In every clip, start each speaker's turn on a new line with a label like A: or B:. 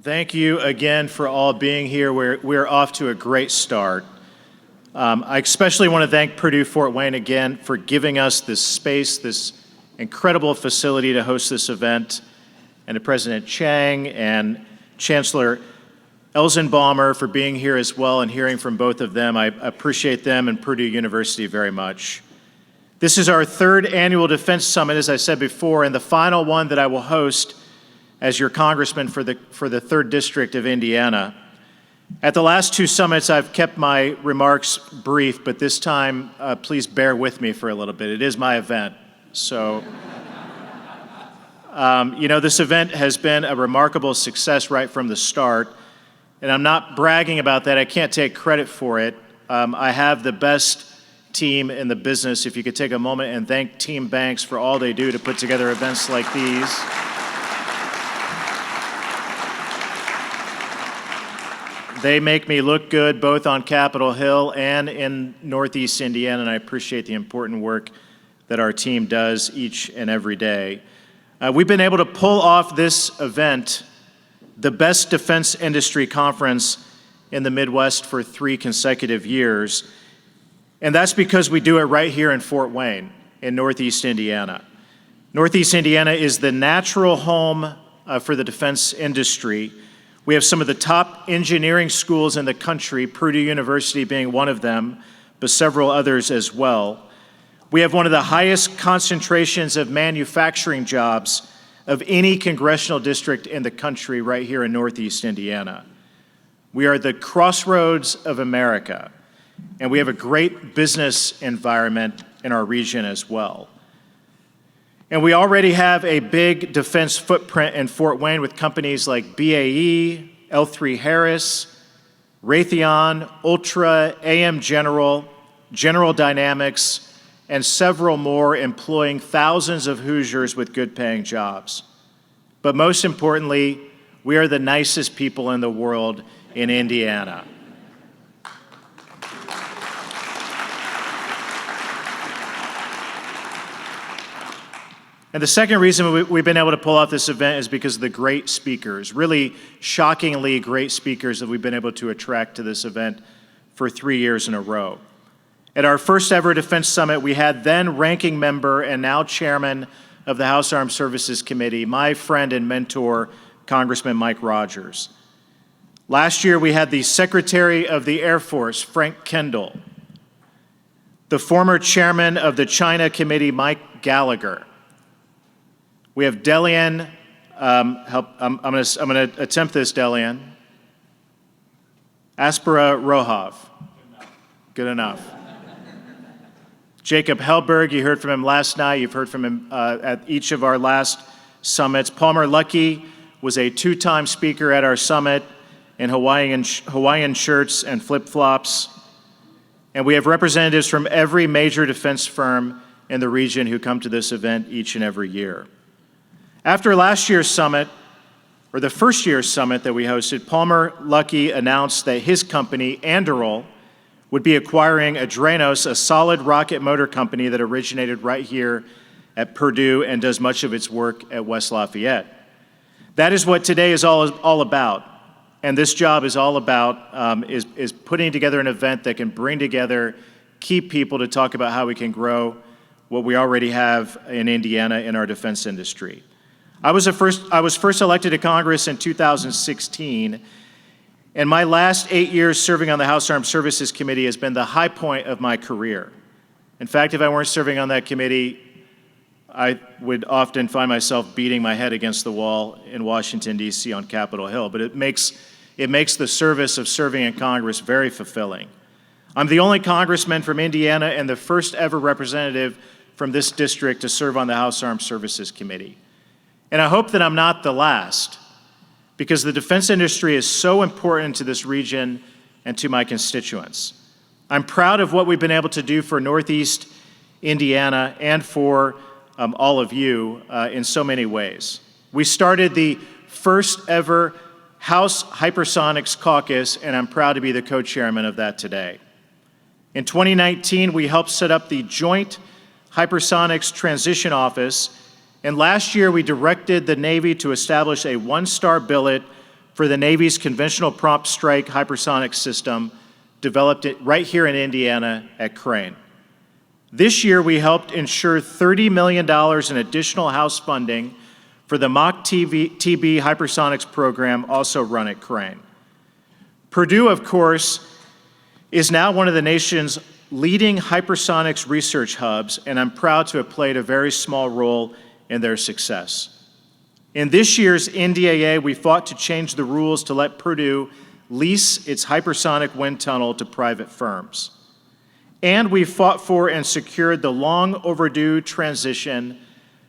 A: Thank you again for all being here. We're off to a great start. I especially want to thank Purdue Fort Wayne again for giving us this space, this incredible facility to host this event, and to President Chang and Chancellor Elzenbaumer for being here as well and hearing from both of them. I appreciate them and Purdue University very much. This is our third annual Defense Summit, as I said before, and the final one that I will host as your congressman for the 3rd District of Indiana. At the last two summits, I've kept my remarks brief, but this time, please bear with me for a little bit. It is my event. So, this event has been a remarkable success right from the start, and I'm not bragging about that. I can't take credit for it. I have the best team in the business. If you could take a moment and thank Team Banks for all they do to put together events like these. They make me look good both on Capitol Hill and in Northeast Indiana, and I appreciate the important work that our team does each and every day. We've been able to pull off this event, the best defense industry conference in the Midwest for 3 consecutive years, and that's because we do it right here in Fort Wayne in Northeast Indiana. Northeast Indiana is the natural home for the defense industry. We have some of the top engineering schools in the country, Purdue University being one of them, but several others as well. We have one of the highest concentrations of manufacturing jobs of any congressional district in the country right here in Northeast Indiana. We are the crossroads of America, and we have a great business environment in our region as well. And we already have a big defense footprint in Fort Wayne with companies like BAE, L3 Harris, Raytheon, Ultra, AM General, General Dynamics, and several more employing thousands of Hoosiers with good-paying jobs. But most importantly, we are the nicest people in the world in Indiana. And the second reason we've been able to pull off this event is because of the great speakers, really shockingly great speakers that we've been able to attract to this event for 3 years in a row. At our first ever Defense Summit, we had then ranking member and now chairman of the House Armed Services Committee, my friend and mentor, Congressman Mike Rogers. Last year, we had the Secretary of the Air Force, Frank Kendall, the former chairman of the China Committee, Mike Gallagher. We have Delian, I'm going to attempt this, Delian. Aspera Rohov. Good enough. Jacob Hellberg, you heard from him last night. You've heard from him at each of our last summits. Palmer Luckey was a 2-time speaker at our summit in Hawaiian shirts and flip-flops. And we have representatives from every major defense firm in the region who come to this event each and every year. After last year's summit, or the first year's summit that we hosted, Palmer Luckey announced that his company, Anduril, would be acquiring Adrenos, a solid rocket motor company that originated right here at Purdue and does much of its work at West Lafayette. That is what today is all about, and this job is all about is putting together an event that can bring together key people to talk about how we can grow what we already have in Indiana in our defense industry. I was first elected to Congress in 2016, and my last 8 years serving on the House Armed Services Committee has been the high point of my career. In fact, if I weren't serving on that committee, I would often find myself beating my head against the wall in Washington, D.C. on Capitol Hill, but it makes the service of serving in Congress very fulfilling. I'm the only congressman from Indiana and the first ever representative from this district to serve on the House Armed Services Committee. And I hope that I'm not the last, because the defense industry is so important to this region and to my constituents. I'm proud of what we've been able to do for Northeast Indiana and for all of you in so many ways. We started the first ever House Hypersonics Caucus, and I'm proud to be the co-chairman of that today. In 2019, we helped set up the Joint Hypersonics Transition Office, and last year we directed the Navy to establish a 1-star billet for for the Navy's Conventional Prompt Strike Hypersonic System, developed it right here in Indiana at Crane. This year, we helped ensure $30 million in additional House funding for the MACH-TB hypersonics program, also run at Crane. Purdue, of course, is now one of the nation's leading hypersonics research hubs, and I'm proud to have played a very small role in their success. In this year's NDAA, we fought to change the rules to let Purdue lease its hypersonic wind tunnel to private firms. And we fought for and secured the long overdue transition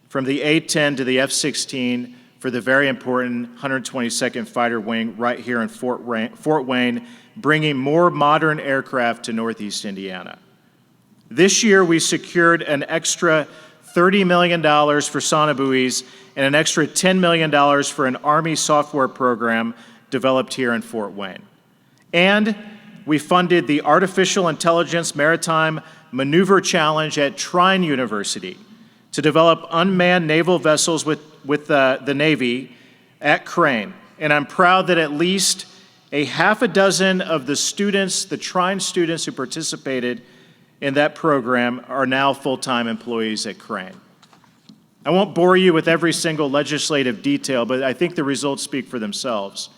A: from the A-10 to the F-16 for the very important 122nd Fighter Wing right here in Fort Wayne, bringing more modern aircraft to Northeast Indiana. This year, we secured an extra $30 million for sonobuoys and an extra $10 million for an Army software program developed here in Fort Wayne. And we funded the Artificial Intelligence Maritime Maneuver Challenge at Trine University to develop unmanned naval vessels with the Navy at Crane. And I'm proud that at least a half a dozen of the students, the Trine students who participated in that program, are now full-time employees at Crane. I won't bore you with every single legislative detail, but I think the results speak for themselves.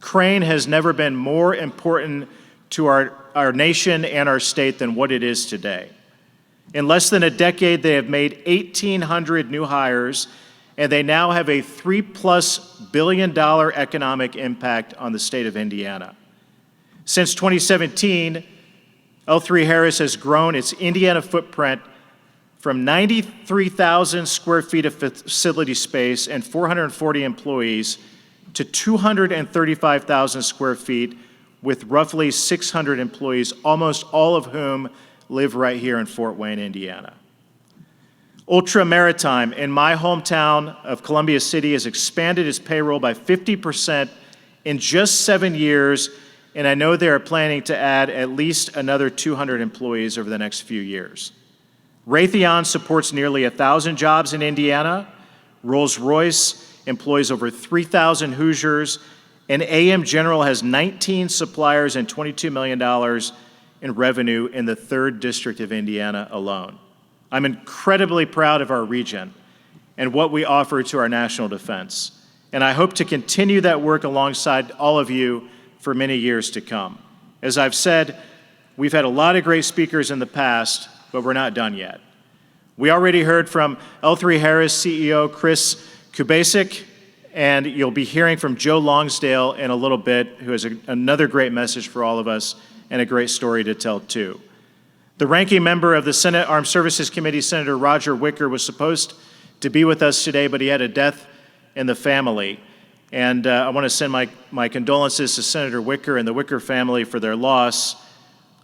A: Crane has never been more important to our nation and our state than what it is today. In less than a decade, they have made 1,800 new hires, and they now have a $3+ billion economic impact on the state of Indiana. Since 2017, L3Harris has grown its Indiana footprint from 93,000 square feet of facility space and 440 employees to 235,000 square feet with roughly 600 employees, almost all of whom live right here in Fort Wayne, Indiana. Ultra Maritime in my hometown of Columbia City has expanded its payroll by 50% in just 7 years, and I know they are planning to add at least another 200 employees over the next few years. Raytheon supports nearly 1,000 jobs in Indiana. Rolls-Royce employs over 3,000 Hoosiers, and AM General has 19 suppliers and $22 million in revenue in the 3rd District of Indiana alone. I'm incredibly proud of our region and what we offer to our national defense, and I hope to continue that work alongside all of you for many years to come. As I've said, we've had a lot of great speakers in the past, but we're not done yet. We already heard from L3Harris CEO Chris Kubasik, and you'll be hearing from Joe Longsdale in a little bit, who has another great message for all of us and a great story to tell too. The ranking member of the Senate Armed Services Committee, Senator Roger Wicker, was supposed to be with us today, but he had a death in the family. And I want to send my condolences to Senator Wicker and the Wicker family for their loss.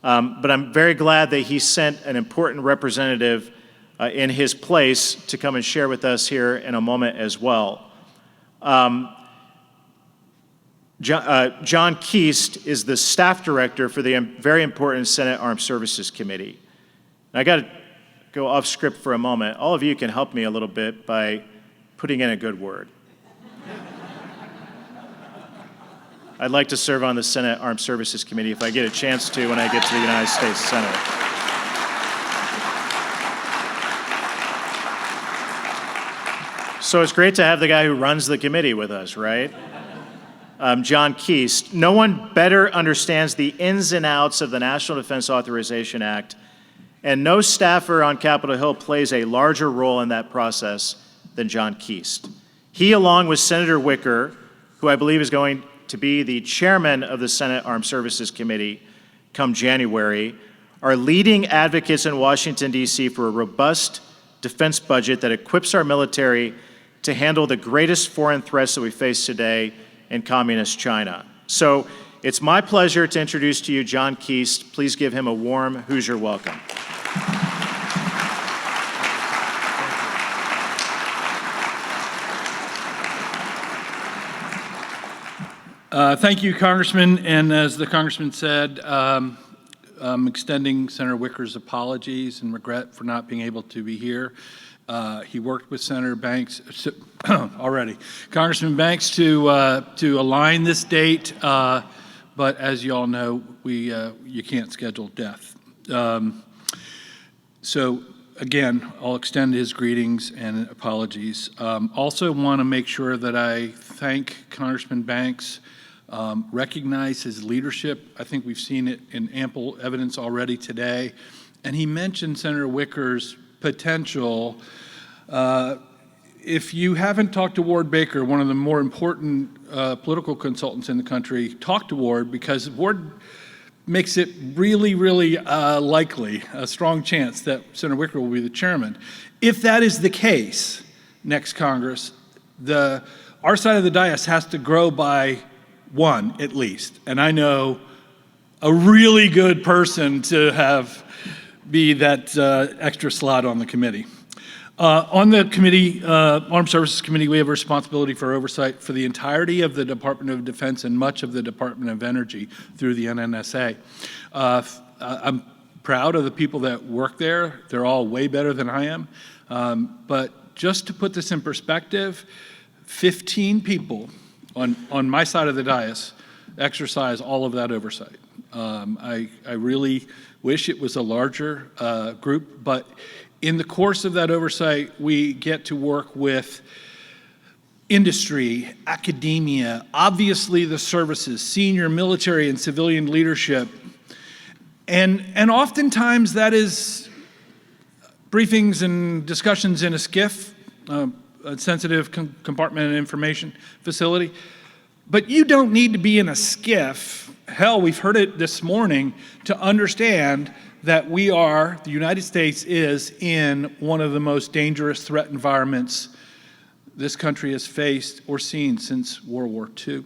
A: But I'm very glad that he sent an important representative in his place to come and share with us here in a moment as well. John Keast is the staff director for the very important Senate Armed Services Committee. And I got to go off script for a moment. All of you can help me a little bit by putting in a good word. I'd like to serve on the Senate Armed Services Committee if I get a chance to when I get to the United States Senate. So it's great to have the guy who runs the committee with us, right? John Keast. No one better understands the ins and outs of the National Defense Authorization Act, and no staffer on Capitol Hill plays a larger role in that process than John Keast. He, along with Senator Wicker, who I believe is going to be the chairman of the Senate Armed Services Committee come January, are leading advocates in Washington, D.C. for a robust defense budget that equips our military to handle the greatest foreign threats that we face today in communist China. So it's my pleasure to introduce to you John Keast. Please give him a warm Hoosier welcome.
B: Thank you, Congressman. And as the Congressman said, I'm extending Senator Wicker's apologies and regret for not being able to be here. He worked with Senator Banks already, Congressman Banks, to align this date. But as you all know, you can't schedule death. So again, I'll extend his greetings and apologies. Also want to make sure that I thank Congressman Banks, recognize his leadership. I think we've seen it in ample evidence already today. And he mentioned Senator Wicker's potential. If you haven't talked to Ward Baker, one of the more important political consultants in the country, talk to Ward, because Ward makes it really, really likely, a strong chance that Senator Wicker will be the chairman. If that is the case next Congress, our side of the dais has to grow by one at least. And I know a really good person to be that extra slot on the committee. On the committee, Armed Services Committee, we have a responsibility for oversight for the entirety of the Department of Defense and much of the Department of Energy through the NNSA. I'm proud of the people that work there. They're all way better than I am. But just to put this in perspective, 15 people on my side of the dais exercise all of that oversight. I really wish it was a larger group, but in the course of that oversight, we get to work with industry, academia, obviously the services, senior military and civilian leadership, and oftentimes that is briefings and discussions in a SCIF, a sensitive compartment and information facility. But you don't need to be in a SCIF, hell, we've heard it this morning, to understand that the United States is in one of the most dangerous threat environments this country has faced or seen since World War II.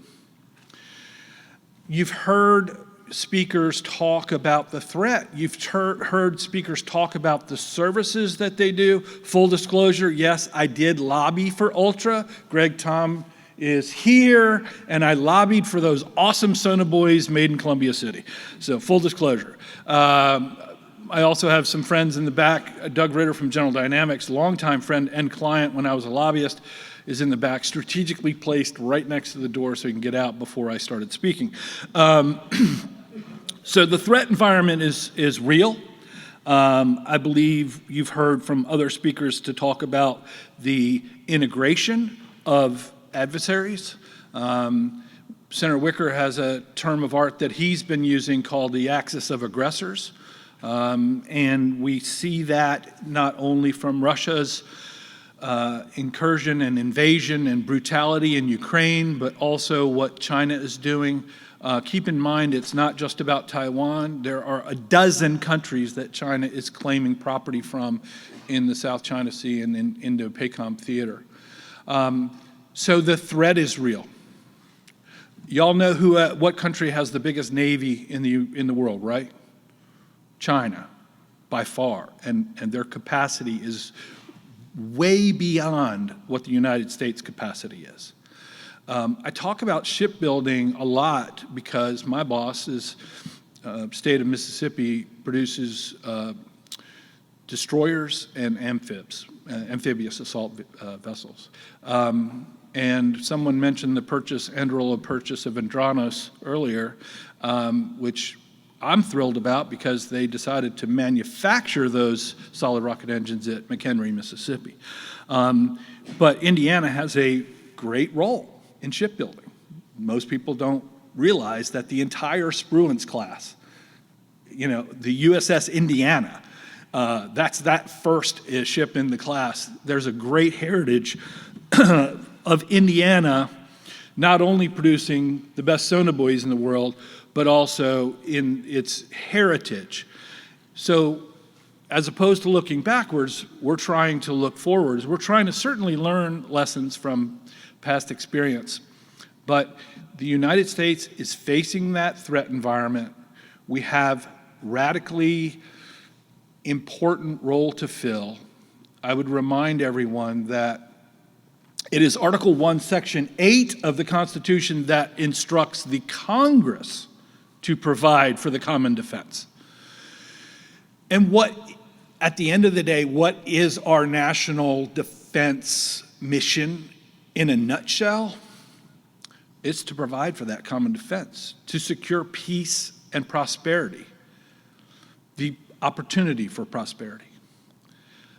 B: You've heard speakers talk about the threat. You've heard speakers talk about the services that they do. Full disclosure, yes, I did lobby for Ultra. Greg Tom is here, and I lobbied for those awesome Sonoboys made in Columbia City. So full disclosure. I also have some friends in the back. Doug Ritter from General Dynamics, longtime friend and client when I was a lobbyist, is in the back, strategically placed right next to the door so he can get out before I started speaking. So the threat environment is real. I believe you've heard from other speakers to talk about the integration of adversaries. Senator Wicker has a term of art that he's been using called the axis of aggressors. And we see that not only from Russia's incursion and invasion and brutality in Ukraine, but also what China is doing. Keep in mind, it's not just about Taiwan. There are a dozen countries that China is claiming property from in the South China Sea and in Indo-PACOM theater. So the threat is real. Y'all know what country has the biggest navy in the world, right? China, by far, and their capacity is way beyond what the United States capacity is. I talk about shipbuilding a lot because my boss is state of Mississippi produces destroyers and amphibious assault vessels. And someone mentioned the Anduril purchase of Andranos earlier, which I'm thrilled about because they decided to manufacture those solid rocket engines at McHenry, Mississippi. But Indiana has a great role in shipbuilding. Most people don't realize that the entire Spruance class, the USS Indiana, that's that first ship in the class. There's a great heritage of Indiana not only producing the best sonobuoys in the world, but also in its heritage. So as opposed to looking backwards, we're trying to look forwards. We're trying to certainly learn lessons from past experience. But the United States is facing that threat environment. We have radically important role to fill. I would remind everyone that it is Article 1, Section 8 of the Constitution that instructs the Congress to provide for the common defense. And what at the end of the day, what is our national defense mission in a nutshell? It's to provide for that common defense, to secure peace and prosperity, the opportunity for prosperity.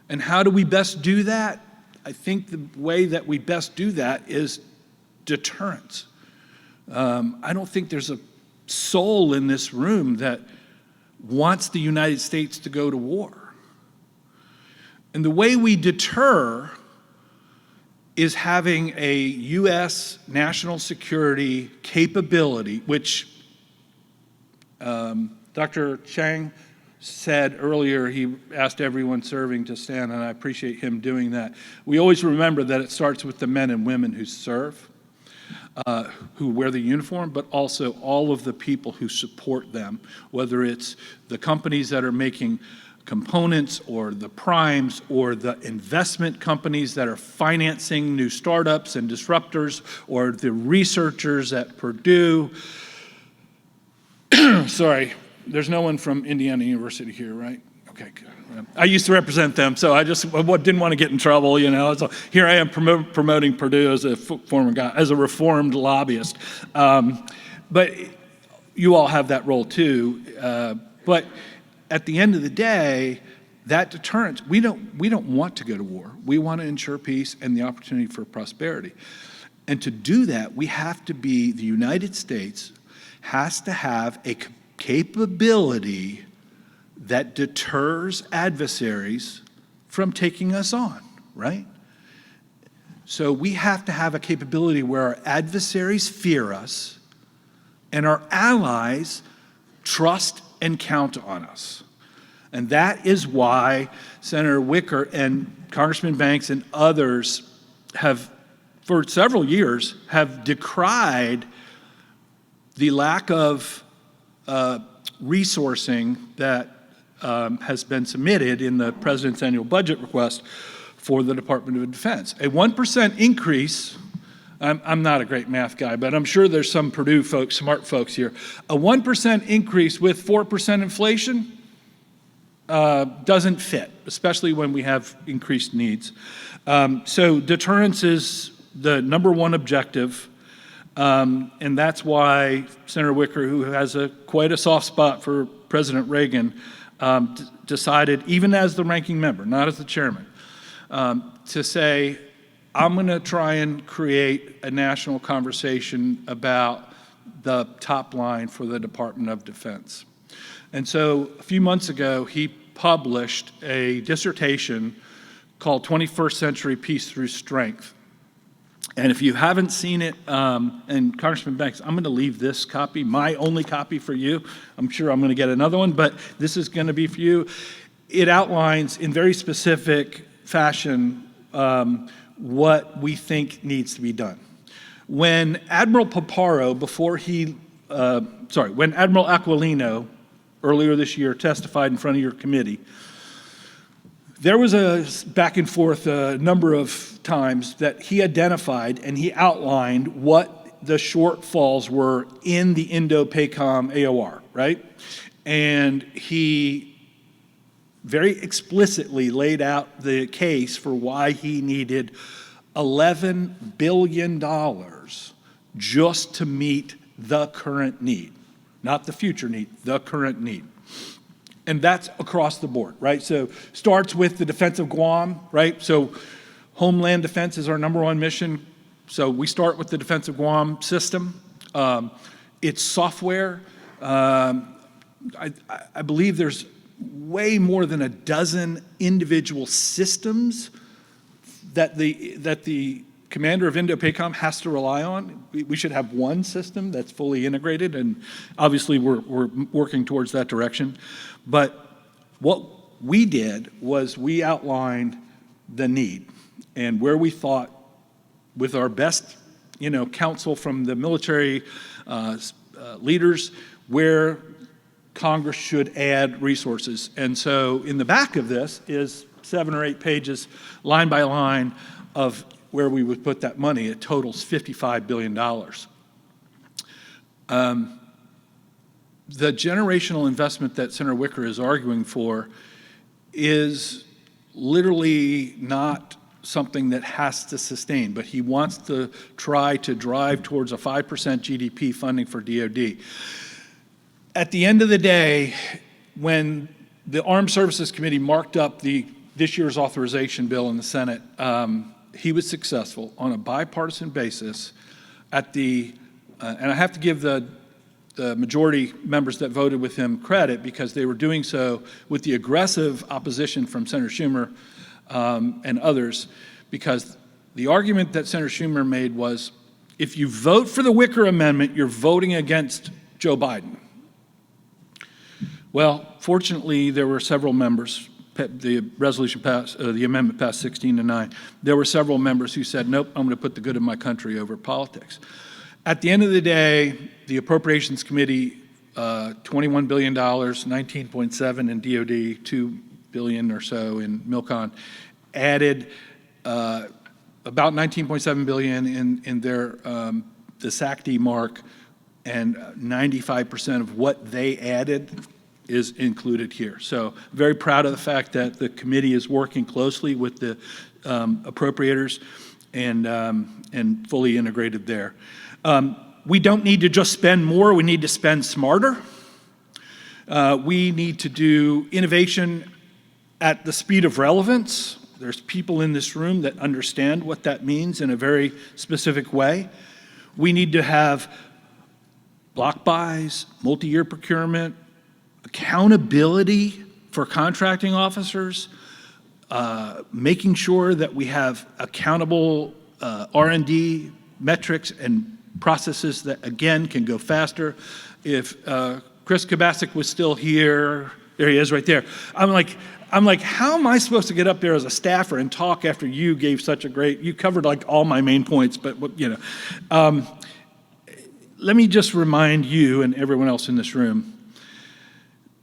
B: And how do we best do that? I think the way that we best do that is deterrence. I don't think there's a soul in this room that wants the United States to go to war. And the way we deter is having a U.S. national security capability, which Dr. Chang said earlier. He asked everyone serving to stand, and I appreciate him doing that. We always remember that it starts with the men and women who serve, who wear the uniform, but also all of the people who support them, whether it's the companies that are making components or the primes or the investment companies that are financing new startups and disruptors or the researchers at Purdue. Sorry, there's no one from Indiana University here, right? Okay, good. I used to represent them, so I just didn't want to get in trouble, you know. So here I am promoting Purdue as a former guy, as a reformed lobbyist. But you all have that role too. But at the end of the day, that deterrence, we don't want to go to war. We want to ensure peace and the opportunity for prosperity. And to do that, we have to be, the United States has to have a capability that deters adversaries from taking us on, right? So we have to have a capability where our adversaries fear us and our allies trust and count on us. And that is why Senator Wicker and Congressman Banks and others have, for several years, have decried the lack of resourcing that has been submitted in the President's annual budget request for the Department of Defense. A 1% increase, I'm not a great math guy, but I'm sure there's some Purdue folks, smart folks here. A 1% increase with 4% inflation doesn't fit, especially when we have increased needs. So deterrence is the number one objective, and that's why Senator Wicker, who has quite a soft spot for President Reagan, decided, even as the ranking member, not as the chairman, to say, I'm going to try and create a national conversation about the top line for the Department of Defense. And so a few months ago, he published a dissertation called 21st Century Peace Through Strength. And if you haven't seen it, and Congressman Banks, I'm going to leave this copy, my only copy, for you. I'm sure I'm going to get another one, but this is going to be for you. It outlines in very specific fashion what we think needs to be done. When Admiral Paparo, when Admiral Aquilino earlier this year testified in front of your committee, there was a back and forth a number of times that he identified and he outlined what the shortfalls were in the Indo-PACOM AOR, right? And he very explicitly laid out the case for why he needed $11 billion just to meet the current need. Not the future need, the current need. And that's across the board, right? So starts with the defense of Guam, right? So homeland defense is our number one mission. So we start with the defense of Guam system. It's software. I believe there's way more than a dozen individual systems that the commander of Indo-PACOM has to rely on. We should have one system that's fully integrated, and obviously we're working towards that direction. But what we did was we outlined the need and where we thought, with our best, counsel from the military leaders, where Congress should add resources. And so in the back of this is 7 or 8 pages, line by line, of where we would put that money. It totals $55 billion. The generational investment that Senator Wicker is arguing for is literally not something that has to sustain, but he wants to try to drive towards a 5% GDP funding for DoD. At the end of the day, when the Armed Services Committee marked up this year's authorization bill in the Senate, he was successful on a bipartisan basis at and I have to give the majority members that voted with him credit, because they were doing so with the aggressive opposition from Senator Schumer and others, because the argument that Senator Schumer made was, if you vote for the Wicker Amendment, you're voting against Joe Biden. Well, fortunately, there were several members. The resolution passed, the amendment passed 16-9. There were several members who said, nope, I'm going to put the good of my country over politics. At the end of the day, the Appropriations Committee, $21 billion, 19.7 in DoD, $2 billion or so in MILCON, added about 19.7 billion in their the SACD mark, and 95% of what they added is included here. So very proud of the fact that the committee is working closely with the appropriators and fully integrated there. We don't need to just spend more, we need to spend smarter. We need to do innovation at the speed of relevance. There's people in this room that understand what that means in a very specific way. We need to have block buys, multi-year procurement, accountability for contracting officers, making sure that we have accountable R&D metrics and processes that, again, can go faster. If Chris Kabasic was still here, there he is right there. I'm like, how am I supposed to get up there as a staffer and talk after you gave such a great, you covered like all my main points, but you know. Let me just remind you and everyone else in this room,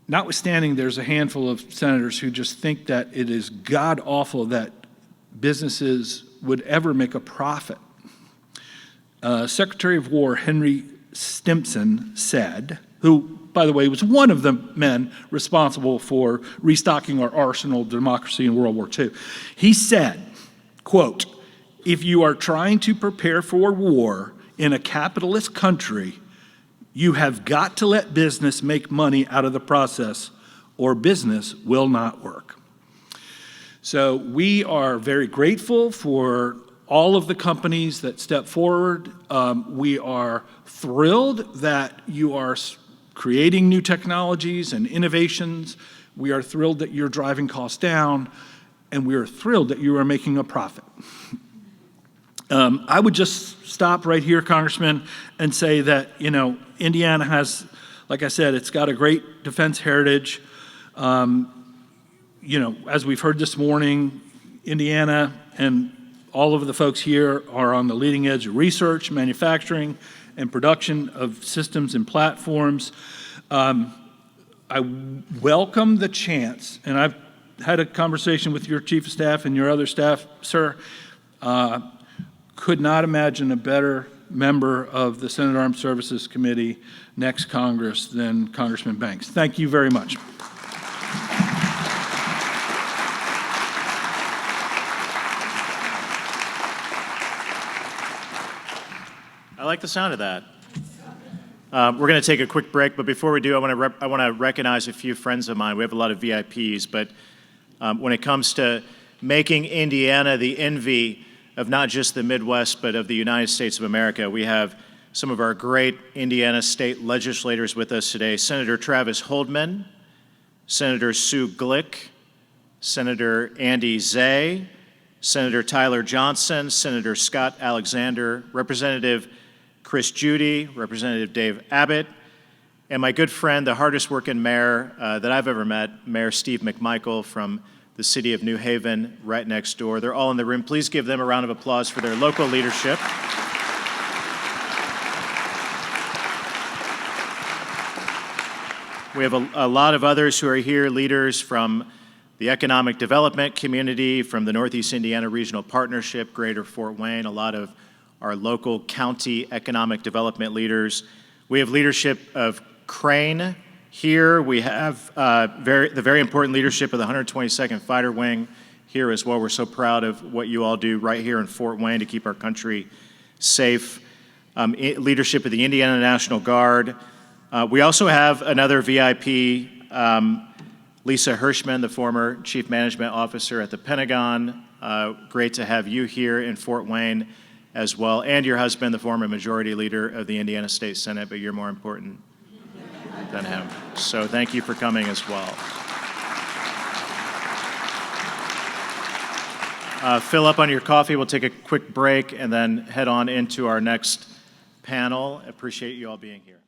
B: notwithstanding there's a handful of senators who just think that it is god-awful that businesses would ever make a profit. Secretary of War Henry Stimson said, who, by the way, was one of the men responsible for restocking our arsenal of democracy in World War II. He said, quote, "If you are trying to prepare for war in a capitalist country, you have got to let business make money out of the process, or business will not work." So we are very grateful for all of the companies that step forward. We are thrilled that you are creating new technologies and innovations. We are thrilled that you're driving costs down, and we are thrilled that you are making a profit. I would just stop right here, Congressman, and say that, you know, Indiana has, like I said, it's got a great defense heritage. You know, as we've heard this morning, Indiana and all of the folks here are on the leading edge of research, manufacturing, and production of systems and platforms. I welcome the chance, and I've had a conversation with your chief of staff and your other staff, sir. Could not imagine a better member of the Senate Armed Services Committee next Congress than Congressman Banks. Thank you very much.
A: I like the sound of that. We're going to take a quick break, but before we do, I want to recognize a few friends of mine. We have a lot of VIPs, but when it comes to making Indiana the envy of not just the Midwest, but of the United States of America, we have some of our great Indiana state legislators with us today. Senator Travis Holdman, Senator Sue Glick, Senator Andy Zay, Senator Tyler Johnson, Senator Scott Alexander, Representative Chris Judy, Representative Dave Abbott, and my good friend, the hardest working mayor that I've ever met, Mayor Steve McMichael from the city of New Haven, right next door. They're all in the room. Please give them a round of applause for their local leadership. We have a lot of others who are here, leaders from the economic development community, from the Northeast Indiana Regional Partnership, Greater Fort Wayne, a lot of our local county economic development leaders. We have leadership of Crane Here we have the very important leadership of the 122nd Fighter Wing here as well. We're so proud of what you all do right here in Fort Wayne to keep our country safe. Leadership of the Indiana National Guard. We also have another VIP, Lisa Hirschman, the former Chief Management Officer at the Pentagon. Great to have you here in Fort Wayne as well, and your husband, the former Majority Leader of the Indiana State Senate, but you're more important than him. So thank you for coming as well. Fill up on your coffee. We'll take a quick break and then head on into our next panel. Appreciate you all being here.